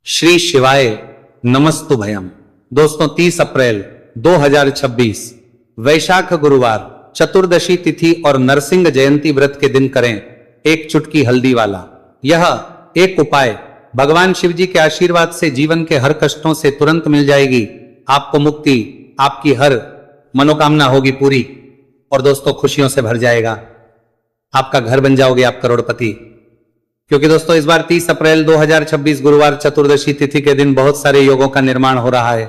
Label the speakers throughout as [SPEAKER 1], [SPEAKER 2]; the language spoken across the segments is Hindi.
[SPEAKER 1] श्री शिवाय नमस्तु भयम। दोस्तों 30 अप्रैल 2026 वैशाख गुरुवार चतुर्दशी तिथि और नरसिंह जयंती व्रत के दिन करें एक चुटकी हल्दी वाला यह एक उपाय भगवान शिव जी के आशीर्वाद से जीवन के हर कष्टों से तुरंत मिल जाएगी। आपको मुक्ति, आपकी हर मनोकामना होगी पूरी और दोस्तों खुशियों से भर जाएगा। आपका घर बन जाओगे आप करोड़पति। क्योंकि दोस्तों इस बार 30 अप्रैल 2026 गुरुवार चतुर्दशी तिथि के दिन बहुत सारे योगों का निर्माण हो रहा है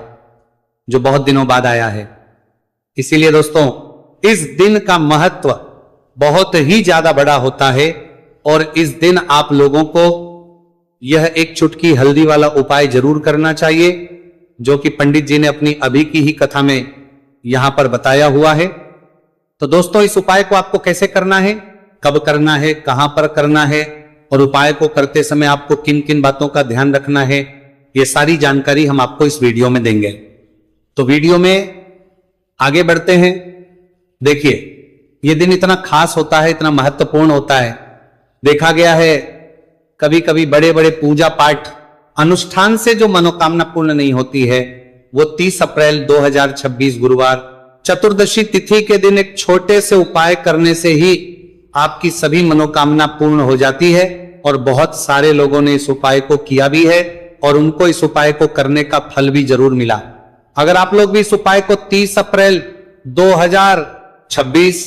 [SPEAKER 1] जो बहुत दिनों बाद आया है। इसीलिए दोस्तों इस दिन का महत्व बहुत ही ज्यादा बड़ा होता है और इस दिन आप लोगों को यह एक चुटकी हल्दी वाला उपाय जरूर करना चाहिए जो कि पंडित जी ने अपनी अभी की ही कथा में यहां पर बताया हुआ है। तो दोस्तों इस उपाय को आपको कैसे करना है, कब करना है, कहां पर करना है और उपाय को करते समय आपको किन किन बातों का ध्यान रखना है, ये सारी जानकारी हम आपको इस वीडियो में देंगे। तो वीडियो में आगे बढ़ते हैं। देखिए ये दिन इतना खास होता है, इतना महत्वपूर्ण होता है। देखा गया है कभी कभी बड़े बड़े पूजा पाठ अनुष्ठान से जो मनोकामना पूर्ण नहीं होती है वो 30 अप्रैल 2026 गुरुवार चतुर्दशी तिथि के दिन एक छोटे से उपाय करने से ही आपकी सभी मनोकामना पूर्ण हो जाती है। और बहुत सारे लोगों ने इस उपाय को किया भी है और उनको इस उपाय को करने का फल भी जरूर मिला। अगर आप लोग भी इस उपाय को 30 अप्रैल 2026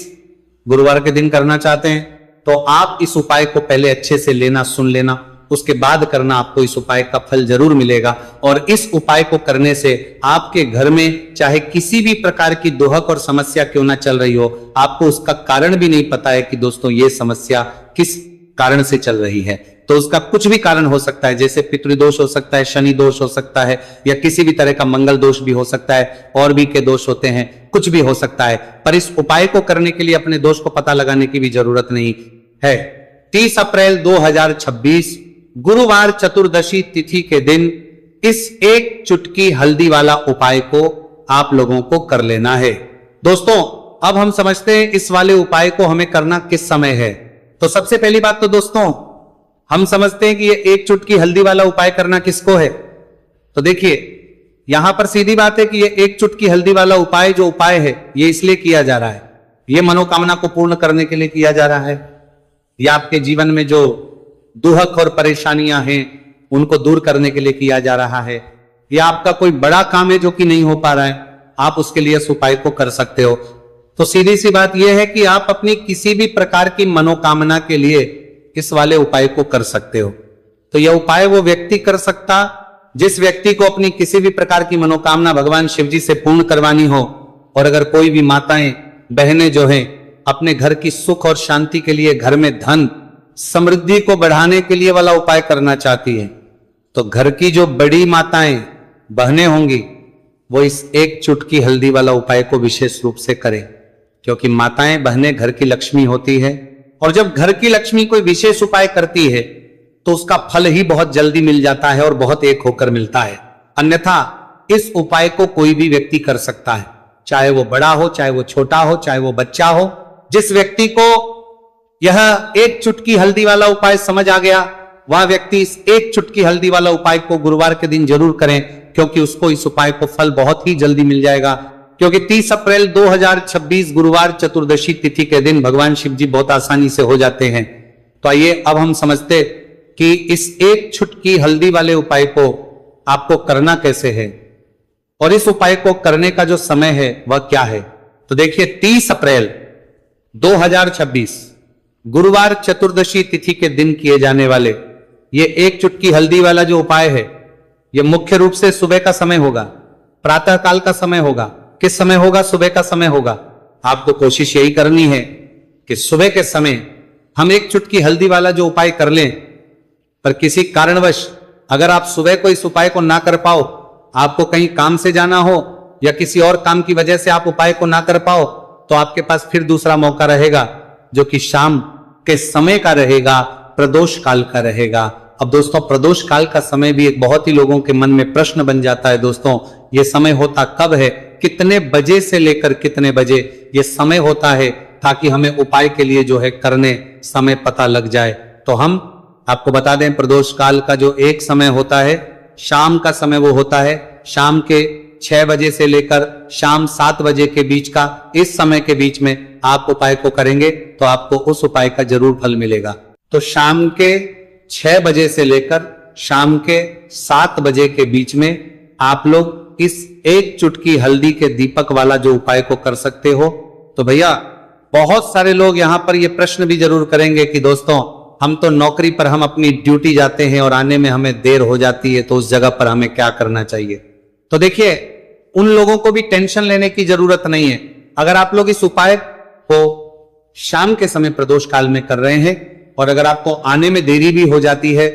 [SPEAKER 1] गुरुवार के दिन करना चाहते हैं तो आप इस उपाय को पहले अच्छे से लेना, सुन लेना, उसके बाद करना। आपको इस उपाय का फल जरूर मिलेगा। और इस उपाय को करने से आपके घर में चाहे किसी भी प्रकार की दुहक और समस्या क्यों ना चल रही हो, आपको उसका कारण भी नहीं पता है कि दोस्तों ये समस्या किस कारण से चल रही है। तो उसका कुछ भी कारण हो सकता है, जैसे पितृदोष हो सकता है, शनि दोष हो सकता है, या किसी भी तरह का मंगल दोष भी हो सकता है, और भी के दोष होते हैं, कुछ भी हो सकता है। पर इस उपाय को करने के लिए अपने दोष को पता लगाने की भी जरूरत नहीं है। 30 अप्रैल 2026 गुरुवार चतुर्दशी तिथि के दिन इस एक चुटकी हल्दी वाला उपाय को आप लोगों को कर लेना है। दोस्तों अब हम समझते हैं इस वाले उपाय को हमें करना किस समय है। तो सबसे पहली बात तो दोस्तों हम समझते हैं कि ये एक चुटकी हल्दी वाला उपाय करना किसको है। तो देखिए यहां पर सीधी बात है कि ये एक चुटकी हल्दी वाला उपाय जो उपाय है ये इसलिए किया जा रहा है, ये मनोकामना को पूर्ण करने के लिए किया जा रहा है, या आपके जीवन में जो दुहक और परेशानियां हैं उनको दूर करने के लिए किया जा रहा है, या आपका कोई बड़ा काम है जो कि नहीं हो पा रहा है, आप उसके लिए इस उपाय को कर सकते हो। तो सीधी सी बात यह है कि आप अपनी किसी भी प्रकार की मनोकामना के लिए इस वाले उपाय को कर सकते हो। तो यह उपाय वो व्यक्ति कर सकता जिस व्यक्ति को अपनी किसी भी प्रकार की मनोकामना भगवान शिव जी से पूर्ण करवानी हो। और अगर कोई भी माताएं बहनें जो हैं अपने घर की सुख और शांति के लिए, घर में धन समृद्धि को बढ़ाने के लिए वाला उपाय करना चाहती है, तो घर की जो बड़ी माताएं बहनें होंगी वो इस एक चुटकी हल्दी वाला उपाय को विशेष रूप से करें। क्योंकि माताएं बहनें घर की लक्ष्मी होती है और जब घर की लक्ष्मी कोई विशेष उपाय करती है तो उसका फल ही बहुत जल्दी मिल जाता है और बहुत एक होकर मिलता है। अन्यथा इस उपाय को कोई भी व्यक्ति कर सकता है, चाहे वो बड़ा हो, चाहे वो छोटा हो, चाहे वो बच्चा हो। जिस व्यक्ति को यह एक चुटकी हल्दी वाला उपाय समझ आ गया वह व्यक्ति इस एक चुटकी हल्दी वाला उपाय को गुरुवार के दिन जरूर करें, क्योंकि उसको इस उपाय को फल बहुत ही जल्दी मिल जाएगा। क्योंकि 30 अप्रैल 2026 गुरुवार चतुर्दशी तिथि के दिन भगवान शिव जी बहुत आसानी से हो जाते हैं। तो आइए अब हम समझते कि इस एक चुटकी हल्दी वाले उपाय को आपको करना कैसे है और इस उपाय को करने का जो समय है वह क्या है। तो देखिए 30 अप्रैल 2026 गुरुवार चतुर्दशी तिथि के दिन किए जाने वाले ये एक चुटकी हल्दी वाला जो उपाय है ये मुख्य रूप से सुबह का समय होगा, प्रातः काल का समय होगा। किस समय होगा? सुबह का समय होगा। आपको कोशिश यही करनी है कि सुबह के समय हम एक चुटकी हल्दी वाला जो उपाय कर लें। पर किसी कारणवश अगर आप सुबह को इस उपाय को ना कर पाओ, आपको कहीं काम से जाना हो या किसी और काम की वजह से आप उपाय को ना कर पाओ, तो आपके पास फिर दूसरा मौका रहेगा जो कि शाम के समय का रहेगा, प्रदोष काल का रहेगा। अब दोस्तों प्रदोष काल का समय भी एक बहुत ही लोगों के मन में प्रश्न बन जाता है। दोस्तों ये समय होता कब है, कितने बजे से लेकर कितने बजे ये समय होता है, ताकि हमें उपाय के लिए जो है करने समय पता लग जाए। तो हम आपको बता दें प्रदोष काल का जो एक समय होता है शाम का समय वो होता है, शाम के 6 बजे से लेकर शाम 7 बजे के बीच का, इस समय के बीच में आप उपाय को करेंगे तो आपको उस उपाय का जरूर फल मिलेगा। तो शाम के 6 बजे से लेकर शाम के 7 बजे के बीच में आप लोग इस एक चुटकी हल्दी के दीपक वाला जो उपाय को कर सकते हो। तो भैया बहुत सारे लोग यहां पर ये प्रश्न भी जरूर करेंगे कि दोस्तों हम तो नौकरी पर हम अपनी ड्यूटी जाते हैं और आने में हमें देर हो जाती है, तो उस जगह पर हमें क्या करना चाहिए। तो देखिए उन लोगों को भी टेंशन लेने की जरूरत नहीं है। अगर आप लोग इस उपाय को शाम के समय प्रदोष काल में कर रहे हैं और अगर आपको आने में देरी भी हो जाती है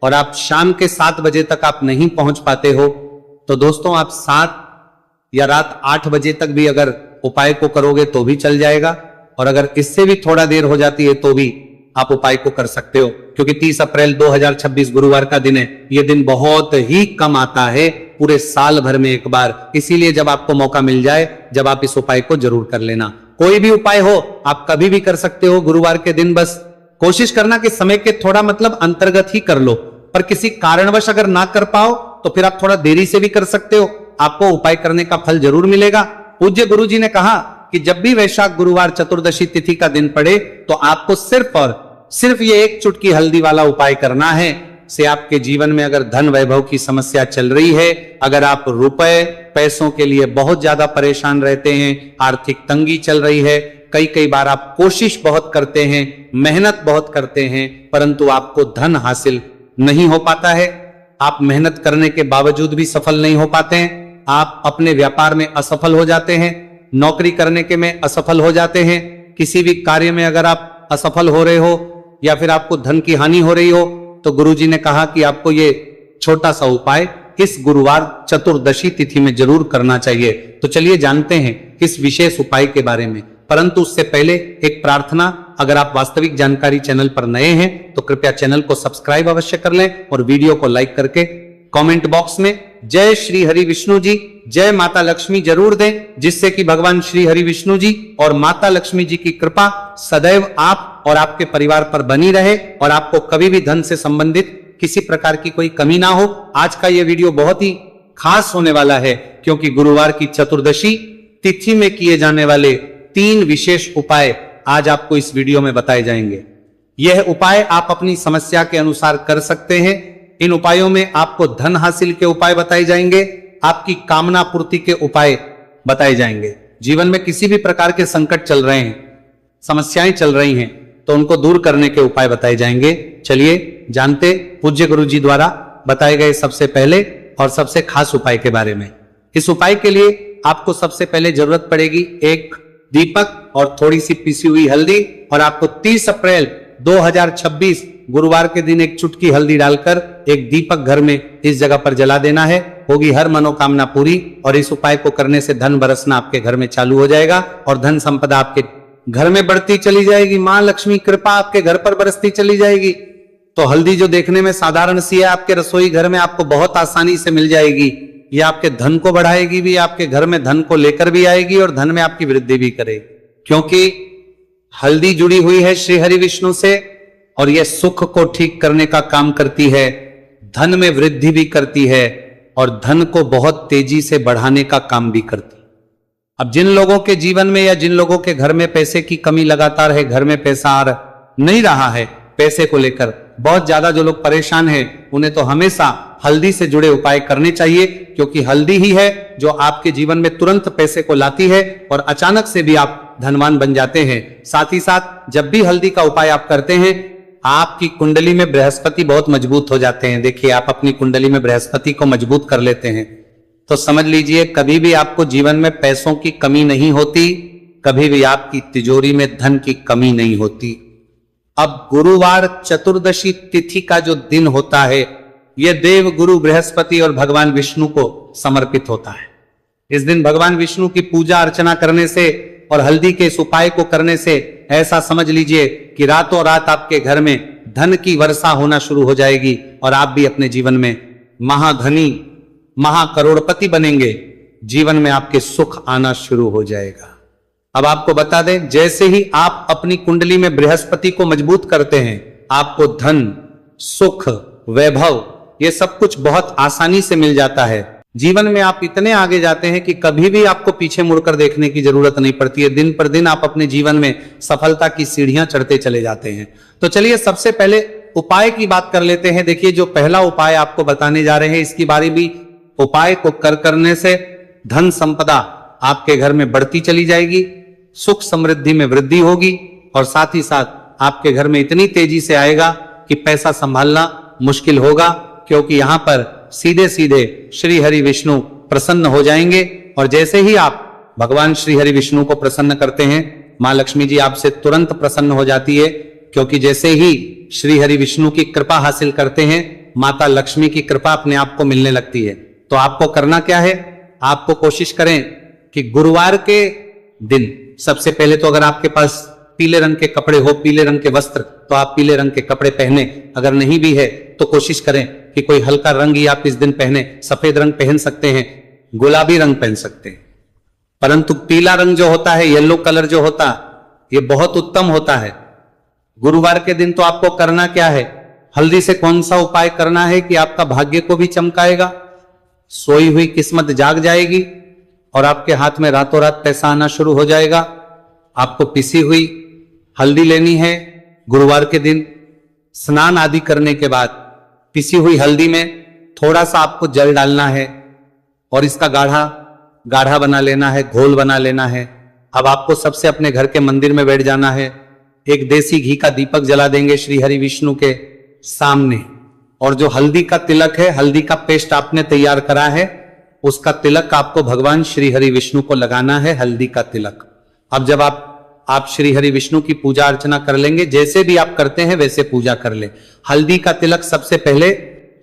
[SPEAKER 1] और आप शाम के 7 बजे तक आप नहीं पहुंच पाते हो, तो दोस्तों आप 7 या रात 8 बजे तक भी अगर उपाय को करोगे तो भी चल जाएगा, और अगर इससे भी थोड़ा देर हो जाती है तो भी आप उपाय को कर सकते हो, क्योंकि 30 अप्रैल 2026 गुरुवार का दिन है। यह दिन बहुत ही कम आता है पूरे साल भर में एक बार, इसीलिए जब आपको मौका मिल जाए जब आप इस उपाय को जरूर कर लेना। कोई भी उपाय हो आप कभी भी कर सकते हो गुरुवार के दिन, बस कोशिश करना कि समय के थोड़ा मतलब अंतर्गत ही कर लो, पर किसी कारणवश अगर ना कर पाओ तो फिर आप थोड़ा देरी से भी कर सकते हो, आपको उपाय करने का फल जरूर मिलेगा। पूज्य गुरु जी ने कहा कि जब भी वैशाख गुरुवार चतुर्दशी तिथि का दिन पड़े तो आपको सिर्फ और सिर्फ ये एक चुटकी हल्दी वाला उपाय करना है। से आपके जीवन में अगर धन वैभव की समस्या चल रही है, अगर आप रुपए पैसों के लिए बहुत ज्यादा परेशान रहते हैं, आर्थिक तंगी चल रही है, कई बार आप कोशिश बहुत करते हैं, मेहनत बहुत करते हैं, परंतु आपको धन हासिल नहीं हो पाता है, आप मेहनत करने के बावजूद भी सफल नहीं हो पाते हैं, आप अपने व्यापार में असफल हो जाते हैं, नौकरी करने के में असफल हो जाते हैं, किसी भी कार्य में अगर आप असफल हो रहे हो या फिर आपको धन की हानि हो रही हो, तो गुरुजी ने कहा कि आपको ये छोटा सा उपाय इस गुरुवार चतुर्दशी तिथि में जरूर करना चाहिए। तो चलिए जानते हैं इस विशेष उपाय के बारे में, परंतु उससे पहले एक प्रार्थना, अगर आप वास्तविक जानकारी चैनल पर नए हैं तो कृपया चैनल को सब्सक्राइब अवश्य कर लें और वीडियो को लाइक करके कमेंट बॉक्स में जय श्री हरि विष्णु जी, जय माता लक्ष्मी जरूर दें, जिससे कि भगवान श्री हरि विष्णु जी और माता लक्ष्मी जी की कृपा सदैव आप और आपके परिवार पर बनी रहे और आपको कभी भी धन से संबंधित किसी प्रकार की कोई कमी ना हो। आज का यह वीडियो बहुत ही खास होने वाला है, क्योंकि गुरुवार की चतुर्दशी तिथि में किए जाने वाले 3 विशेष उपाय आज आपको इस वीडियो में बताए जाएंगे। यह उपाय आप अपनी समस्या के अनुसार कर सकते हैं। इन उपायों में आपको धन हासिल के उपाय बताए जाएंगे, आपकी कामना पूर्ति के उपाय बताए जाएंगे। जीवन में किसी भी प्रकार के संकट चल रहे हैं, समस्याएं चल रही हैं, तो उनको दूर करने के उपाय बताए जाएंगे। चलिए जानते पूज्य गुरु जी द्वारा बताए गए सबसे पहले और सबसे खास उपाय के बारे में। इस उपाय के लिए आपको सबसे पहले जरूरत पड़ेगी एक दीपक और थोड़ी सी पिसी हुई हल्दी, और आपको 30 अप्रैल 2026 गुरुवार के दिन एक चुटकी हल्दी डालकर एक दीपक घर में इस जगह पर जला देना है। होगी हर मनोकामना पूरी, और इस उपाय को करने से धन बरसना आपके घर में चालू हो जाएगा और धन संपदा आपके घर में बढ़ती चली जाएगी। मां लक्ष्मी कृपा आपके घर पर बरसती चली जाएगी। तो हल्दी जो देखने में साधारण सी है, आपके रसोई घर में आपको बहुत आसानी से मिल जाएगी। ये आपके धन को बढ़ाएगी भी, आपके घर में धन को लेकर भी आएगी और धन में आपकी वृद्धि भी करेगी, क्योंकि हल्दी जुड़ी हुई है श्री हरि विष्णु से और यह सुख को ठीक करने का काम करती है, धन में वृद्धि भी करती है और धन को बहुत तेजी से बढ़ाने का काम भी करती है। अब जिन लोगों के जीवन में या जिन लोगों के घर में पैसे की कमी लगातार है, घर में पैसा आ नहीं रहा है, पैसे को लेकर बहुत ज्यादा जो लोग परेशान हैं, उन्हें तो हमेशा हल्दी से जुड़े उपाय करने चाहिए, क्योंकि हल्दी ही है जो आपके जीवन में तुरंत पैसे को लाती है और अचानक से भी आप धनवान बन जाते हैं। साथ ही साथ जब भी हल्दी का उपाय आप करते हैं, आपकी कुंडली में बृहस्पति बहुत मजबूत हो जाते हैं। देखिए आप अपनी कुंडली में बृहस्पति को मजबूत कर लेते हैं तो समझ लीजिए कभी भी आपको जीवन में पैसों की कमी नहीं होती, कभी भी आपकी तिजोरी में धन की कमी नहीं होती। अब गुरुवार चतुर्दशी तिथि का जो दिन होता है, यह देव गुरु बृहस्पति और भगवान विष्णु को समर्पित होता है। इस दिन भगवान विष्णु की पूजा अर्चना करने से और हल्दी के इस उपाय को करने से ऐसा समझ लीजिए कि रातों रात आपके घर में धन की वर्षा होना शुरू हो जाएगी और आप भी अपने जीवन में महाधनी महाकरोड़पति बनेंगे। जीवन में आपके सुख आना शुरू हो जाएगा। अब आपको बता दें, जैसे ही आप अपनी कुंडली में बृहस्पति को मजबूत करते हैं, आपको धन, सुख, वैभव ये सब कुछ बहुत आसानी से मिल जाता है। जीवन में आप इतने आगे जाते हैं कि कभी भी आपको पीछे मुड़कर देखने की जरूरत नहीं पड़ती है। दिन पर दिन आप अपने जीवन में सफलता की सीढ़ियां चढ़ते चले जाते हैं। तो चलिए सबसे पहले उपाय की बात कर लेते हैं। देखिए जो पहला उपाय आपको बताने जा रहे हैं, इसकी बारी भी उपाय को करने से धन संपदा आपके घर में बढ़ती चली जाएगी, सुख समृद्धि में वृद्धि होगी और साथ ही साथ आपके घर में इतनी तेजी से आएगा कि पैसा संभालना मुश्किल होगा, क्योंकि यहां पर सीधे सीधे श्री हरि विष्णु प्रसन्न हो जाएंगे। और जैसे ही आप भगवान श्री हरि विष्णु को प्रसन्न करते हैं, मां लक्ष्मी जी आपसे तुरंत प्रसन्न हो जाती है, क्योंकि जैसे ही श्री हरि विष्णु की कृपा हासिल करते हैं, माता लक्ष्मी की कृपा अपने आप को मिलने लगती है। तो आपको करना क्या है, आपको कोशिश करें कि गुरुवार के दिन सबसे पहले तो अगर आपके पास पीले रंग के कपड़े हो, पीले रंग के वस्त्र, तो आप पीले रंग के कपड़े पहने। अगर नहीं भी है तो कोशिश करें कि कोई हल्का रंग ही आप इस दिन पहने। सफेद रंग पहन सकते हैं, गुलाबी रंग पहन सकते हैं, परंतु पीला रंग जो होता है, येलो कलर जो होता, ये बहुत उत्तम होता है। गुरुवार के दिन तो आपको करना क्या है, हल्दी से कौन सा उपाय करना है कि आपका भाग्य को भी चमकाएगा, सोई हुई किस्मत जाग जाएगी और आपके हाथ में रातों रात पैसा आना शुरू हो जाएगा। आपको पिसी हुई हल्दी लेनी है। गुरुवार के दिन स्नान आदि करने के बाद पिसी हुई हल्दी में थोड़ा सा आपको जल डालना है और इसका गाढ़ा बना लेना है, घोल बना लेना है। अब आपको सबसे अपने घर के मंदिर में बैठ जाना है, एक देसी घी का दीपक जला देंगे श्री हरि विष्णु के सामने, और जो हल्दी का तिलक है, हल्दी का पेस्ट आपने तैयार करा है, उसका तिलक आपको भगवान श्री हरि विष्णु को लगाना है, हल्दी का तिलक। अब जब आप श्री हरि विष्णु की पूजा अर्चना कर लेंगे, जैसे भी आप करते हैं वैसे पूजा कर ले। हल्दी का तिलक सबसे पहले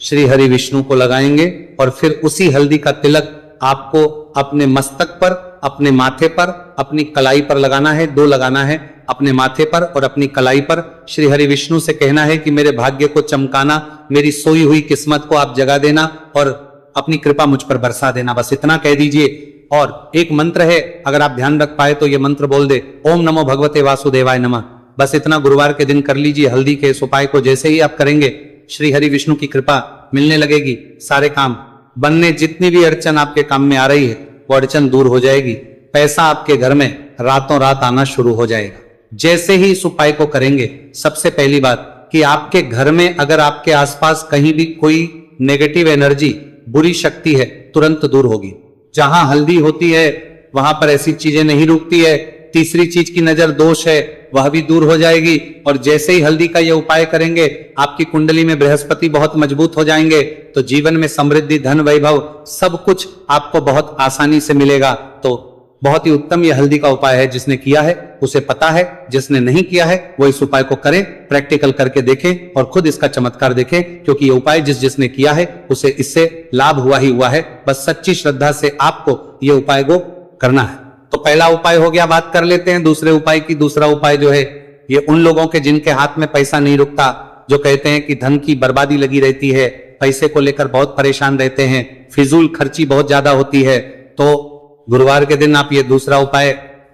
[SPEAKER 1] श्री हरि विष्णु को लगाएंगे और फिर उसी हल्दी का तिलक आपको अपने मस्तक पर, अपने माथे पर, अपनी कलाई पर लगाना है। 2 लगाना है, अपने माथे पर और अपनी कलाई पर। श्री हरि विष्णु से कहना है कि मेरे भाग्य को चमकाना, मेरी सोई हुई किस्मत को आप जगा देना और अपनी कृपा मुझ पर बरसा देना। बस इतना कह दीजिए। और एक मंत्र है, अगर आप ध्यान रख पाए तो ये मंत्र बोल दे, ओम नमो भगवते वासुदेवाय नमः। बस इतना गुरुवार के दिन कर लीजिए। हल्दी के इस उपाय को जैसे ही आप करेंगे, श्री हरि विष्णु की कृपा मिलने लगेगी, सारे काम बनने, जितनी भी अड़चन आपके काम में आ रही है वो अड़चन दूर हो जाएगी। पैसा आपके घर में रातों रात आना शुरू हो जाएगा। जैसे ही इस उपाय को करेंगे, सबसे पहली बात कि आपके घर में अगर आपके आसपास कहीं भी कोई नेगेटिव एनर्जी, बुरी शक्ति है, तुरंत दूर होगी। जहां हल्दी होती है वहां पर ऐसी चीजें नहीं रुकती है। तीसरी चीज की नजर दोष है, वह भी दूर हो जाएगी। और जैसे ही हल्दी का ये उपाय करेंगे, आपकी कुंडली में बृहस्पति बहुत मजबूत हो जाएंगे, तो जीवन में समृद्धि, धन, वैभव सब कुछ आपको बहुत आसानी से मिलेगा। तो बहुत ही उत्तम ये हल्दी का उपाय है। जिसने किया है उसे पता है, जिसने नहीं किया है वो इस उपाय को करें, प्रैक्टिकल करके देखें और खुद इसका चमत्कार देखें, क्योंकि ये उपाय जिसने किया है उसे इससे लाभ हुआ ही हुआ है। बस सच्ची श्रद्धा से आपको ये उपाय को करना है। तो पहला उपाय हो गया, बात कर लेते हैं दूसरे उपाय की। दूसरा उपाय जो है, ये उन लोगों के जिनके हाथ में पैसा नहीं रुकता, जो कहते हैं कि धन की बर्बादी लगी रहती है, पैसे को लेकर बहुत परेशान रहते हैं, फिजूल खर्ची बहुत ज्यादा होती है, तो गुरुवार के दिन आप ये दूसरा उपाय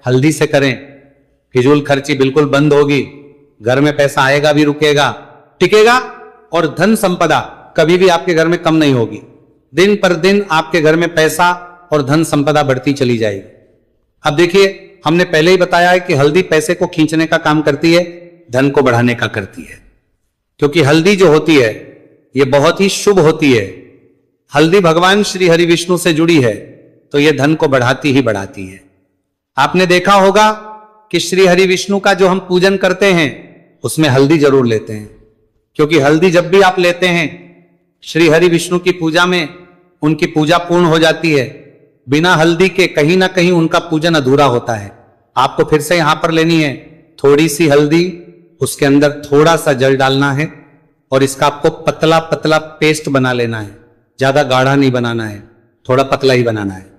[SPEAKER 1] हल्दी से करें। फिजूल खर्ची बिल्कुल बंद होगी, घर में पैसा आएगा भी, रुकेगा, टिकेगा, और धन संपदा कभी भी आपके घर में कम नहीं होगी। दिन पर दिन आपके घर में पैसा और धन संपदा बढ़ती चली जाएगी। अब देखिए, हमने पहले ही बताया है कि हल्दी पैसे को खींचने का काम करती है, धन को बढ़ाने का करती है, क्योंकि हल्दी जो होती है ये बहुत ही शुभ होती है। हल्दी भगवान श्री हरि विष्णु से जुड़ी है, तो ये धन को बढ़ाती ही बढ़ाती है। आपने देखा होगा कि श्री हरि विष्णु का जो हम पूजन करते हैं उसमें हल्दी जरूर लेते हैं, क्योंकि हल्दी जब भी आप लेते हैं श्री हरि विष्णु की पूजा में, उनकी पूजा पूर्ण हो जाती है। बिना हल्दी के कहीं ना कहीं उनका पूजन अधूरा होता है। आपको फिर से यहां पर लेनी है थोड़ी सी हल्दी, उसके अंदर थोड़ा सा जल डालना है और इसका आपको पतला पतला पेस्ट बना लेना है। ज्यादा गाढ़ा नहीं बनाना है, थोड़ा पतला ही बनाना है।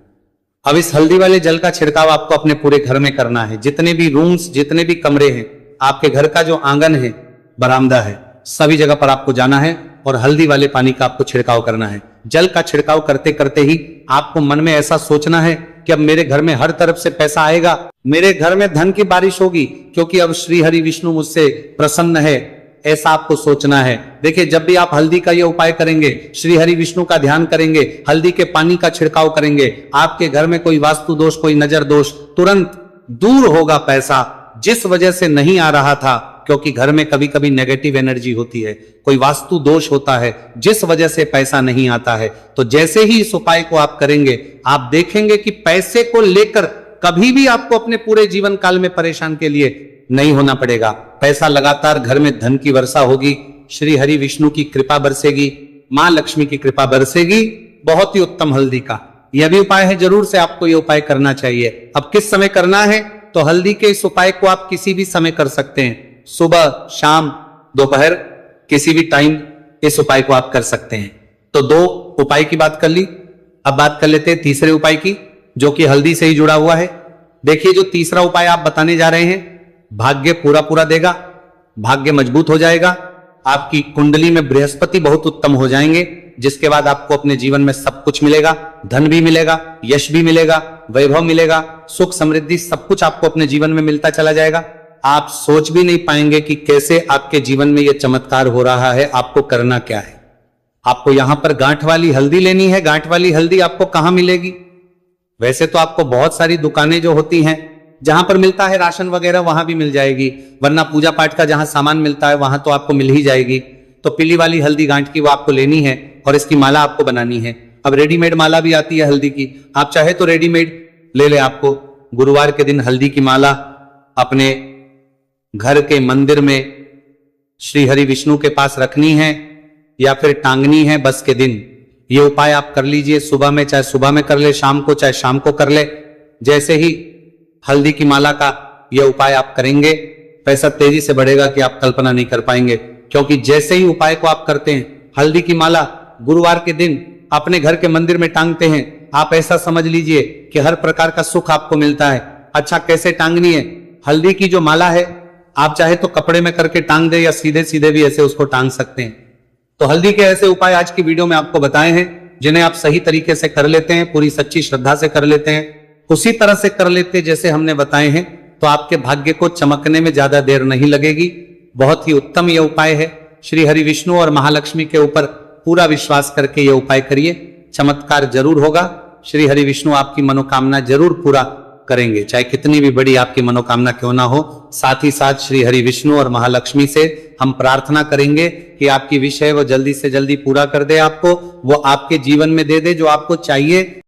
[SPEAKER 1] अब इस हल्दी वाले जल का छिड़काव आपको अपने पूरे घर में करना है। जितने भी रूम्स, जितने भी कमरे हैं, आपके घर का जो आंगन है, बरामदा है, सभी जगह पर आपको जाना है और हल्दी वाले पानी का आपको छिड़काव करना है। जल का छिड़काव करते करते ही आपको मन में ऐसा सोचना है कि अब मेरे घर में हर तरफ से पैसा आएगा, मेरे घर में धन की बारिश होगी, क्योंकि अब श्री हरि विष्णु मुझसे प्रसन्न है ऐसा आपको सोचना है। देखिए, जब भी आप हल्दी का ये उपाय करेंगे, श्री हरि विष्णु का ध्यान करेंगे, हल्दी के पानी का छिड़काव करेंगे, आपके घर में कोई वास्तु दोष, कोई नजर दोष तुरंत दूर होगा। पैसा जिस वजह से नहीं आ रहा था, क्योंकि घर में कभी कभी नेगेटिव एनर्जी होती है, कोई वास्तु दोष होता है जिस वजह से पैसा नहीं आता है, तो जैसे ही इस उपाय को आप करेंगे, आप देखेंगे कि पैसे को लेकर कभी भी आपको अपने पूरे जीवन काल में परेशान के लिए नहीं होना पड़ेगा। पैसा लगातार घर में धन की वर्षा होगी, श्री हरि विष्णु की कृपा बरसेगी, मां लक्ष्मी की कृपा बरसेगी। बहुत ही उत्तम हल्दी का यह भी उपाय है, जरूर से आपको यह उपाय करना चाहिए। अब किस समय करना है, तो हल्दी के इस उपाय को आप किसी भी समय कर सकते हैं, सुबह, शाम, दोपहर, किसी भी टाइम इस उपाय को आप कर सकते हैं। तो 2 उपाय की बात कर ली, अब बात कर लेते हैं तीसरे उपाय की, जो कि हल्दी से ही जुड़ा हुआ है। देखिए, जो तीसरा उपाय आप बताने जा रहे हैं, भाग्य पूरा देगा, भाग्य मजबूत हो जाएगा, आपकी कुंडली में बृहस्पति बहुत उत्तम हो जाएंगे, जिसके बाद आपको अपने जीवन में सब कुछ मिलेगा, धन भी मिलेगा, यश भी मिलेगा, वैभव मिलेगा, सुख समृद्धि सब कुछ आपको अपने जीवन में मिलता चला जाएगा। आप सोच भी नहीं पाएंगे कि कैसे आपके जीवन में यह चमत्कार हो रहा है। आपको करना क्या है, आपको यहां पर गांठ वाली हल्दी लेनी है। गांठ वाली हल्दी आपको कहां मिलेगी? वैसे तो आपको बहुत सारी दुकानें जो होती हैं, जहां पर मिलता है राशन वगैरह, वहां भी मिल जाएगी, वरना पूजा पाठ का जहां सामान मिलता है वहां तो आपको मिल ही जाएगी। तो पीली वाली हल्दी गांठ की वो आपको लेनी है और इसकी माला आपको बनानी है। अब रेडीमेड माला भी आती है हल्दी की, आप चाहे तो रेडीमेड ले ले। आपको गुरुवार के दिन हल्दी की माला अपने घर के मंदिर में श्री हरि विष्णु के पास रखनी है या फिर टांगनी है बस के दिन। ये उपाय आप कर लीजिए सुबह में, चाहे सुबह में कर ले, शाम को चाहे शाम को कर ले। जैसे ही हल्दी की माला का यह उपाय आप करेंगे, पैसा तेजी से बढ़ेगा कि आप कल्पना नहीं कर पाएंगे। क्योंकि जैसे ही उपाय को आप करते हैं, हल्दी की माला गुरुवार के दिन अपने घर के मंदिर में टांगते हैं, आप ऐसा समझ लीजिए कि हर प्रकार का सुख आपको मिलता है। अच्छा, कैसे टांगनी है? हल्दी की जो माला है, आप चाहे तो कपड़े में करके टांग दे या सीधे सीधे भी ऐसे उसको टांग सकते हैं। तो हल्दी के ऐसे उपाय आज की वीडियो में आपको बताए हैं, जिन्हें आप सही तरीके से कर लेते हैं, पूरी सच्ची श्रद्धा से कर लेते हैं, उसी तरह से कर लेते जैसे हमने बताए हैं, तो आपके भाग्य को चमकने में ज्यादा देर नहीं लगेगी। बहुत ही उत्तम यह उपाय है। श्री हरि विष्णु और महालक्ष्मी के ऊपर पूरा विश्वास करके यह उपाय करिए, चमत्कार जरूर होगा। श्री हरि विष्णु आपकी मनोकामना जरूर पूरा करेंगे, चाहे कितनी भी बड़ी आपकी मनोकामना क्यों ना हो। साथ ही साथ श्री हरि विष्णु और महालक्ष्मी से हम प्रार्थना करेंगे कि आपकी विषय वो जल्दी से जल्दी पूरा कर दे, आपको वो आपके जीवन में दे दे जो आपको चाहिए।